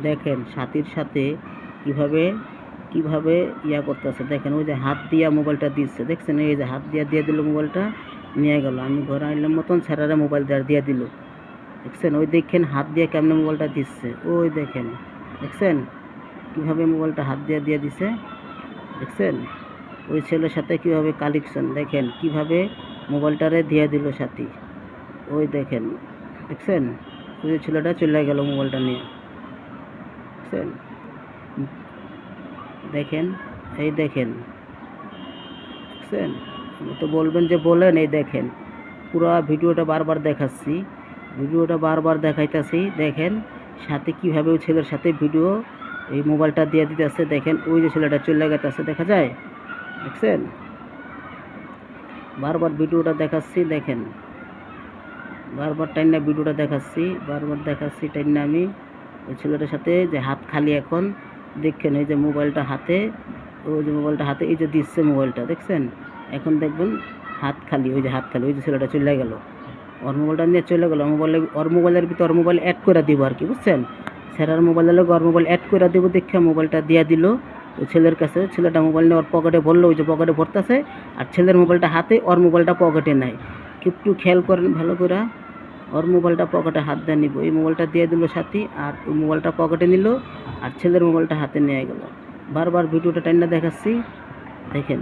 দেখেন সাথীর সাথে কিভাবে কিভাবে ইয়া করতেছে। দেখেন ওই যে হাত দিয়া মোবাইলটা দিচ্ছে, দেখছেন? এই যে হাত দিয়া দিয়ে দিল, মোবাইলটা নিয়ে গেল। আমি ঘরে আইলাম মতন স্যারেরা মোবাইল দিয়ে দিল, দেখছেন? ওই দেখেন হাত দিয়ে কেমনে মোবাইলটা দিচ্ছে, ওই দেখেন, দেখছেন কিভাবে মোবাইলটা হাত দিয়ে দিছে, দেখছেন? ওই ছেলের সাথে কিভাবে কালেকশন, দেখেন কিভাবে মোবাইলটারে দিয়ে দিল সাথী, ওই দেখেন, দেখছেন? ওই ছেলেটা চলে গেল মোবাইলটা নিয়ে, দেখছেন? দেখেন, এই দেখেন, দেখছেন? তো বলবেন যে বলেন, এই দেখেন পুরো ভিডিওটা বারবার দেখাচ্ছি, ভিডিওটা বারবার দেখাইতেছি। দেখেন সাথে কিভাবে ওই ছেলের সাথে ভিডিও এই মোবাইলটা দিয়ে দিতেছে। দেখেন ওই যে ছেলেটা চলে গেছে, দেখা যায়, দেখছেন? বারবার ভিডিওটা দেখাচ্ছি, দেখেন বারবার টাইনা ভিডিওটা দেখাচ্ছি, বারবার দেখাচ্ছি টাইনা আমি ওই ছেলেটার সাথে যে হাত খালি। এখন দেখেন এই যে মোবাইলটা হাতে, ওই যে মোবাইলটা হাতে, এই যে দিচ্ছে মোবাইলটা, দেখছেন? এখন দেখবেন হাত খালি, ওই যে হাত খালি, ওই যে ছেলেটা চলে গেল, ওর মোবাইলটা নিয়ে চলে গেল। ওর মোবাইলের ভিতরে ওর মোবাইল অ্যাড করে দিব আর কি, বুঝছেন? স্যারের মোবাইলের লোক ওর মোবাইল অ্যাড করে দেবো, দেখে মোবাইলটা দিয়ে দিল ওই ছেলের কাছে। ছেলেটা মোবাইল নিয়ে ওর পকেটে ভরলো, ওই যে পকেটে ভরতেছে, আর ছেলের মোবাইলটা হাতে, ওর মোবাইলটা পকেটে নাই। একটু খেয়াল করেন ভালো করে, ওর মোবাইলটা পকেটে হাত দিয়ে নিব, এই মোবাইলটা দিয়ে দিল সাথী, আর ওই মোবাইলটা পকেটে নিল, আর ছেলের মোবাইলটা হাতে নিয়ে গেল। বারবার ভিডিওটা টাইনা দেখাচ্ছি, দেখেন।